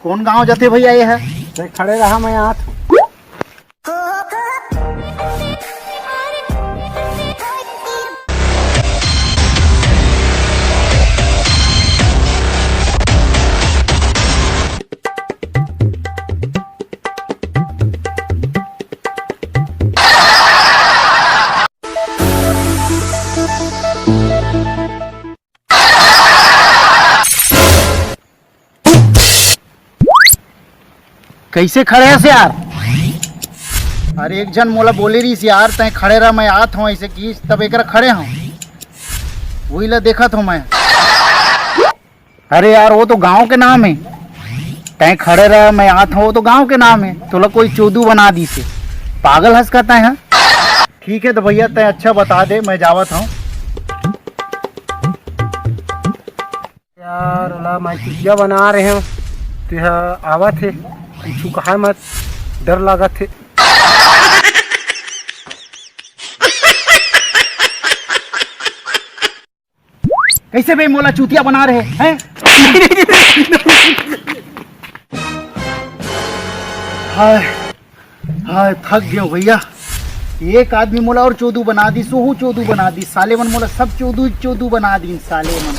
कौन गांव जाते भैया ये है? तो खड़े रहा मैं यहाँ था। कैसे खड़े हैं से यार? अरे एक जन मोला बोले रही यार तय खड़े रहा, मैं आत हूँ ऐसे की तब एक खड़े हूँ, वही ला देखा था मैं। अरे यार वो तो गांव के नाम है, तय खड़े रहा मैं आत हूँ, वो तो गांव के नाम है, तो ला कोई चोदू बना दी से पागल हंस करता है। ठीक है तो भैया तय अच्छा बता दे, मैं जावत हूँ। यार ला मैं चुटिया बना रहे हूँ, तो आवा थे कुछ कहा मत, डर लगा थे। कैसे भाई मोला चूतिया बना रहे हैं? हाय हाय थक गया भैया, एक आदमी मोला और चोदू बना दी, सोहू चोदू बना दी, साले मन मोला सब चोदू चोदू बना दी साले मन।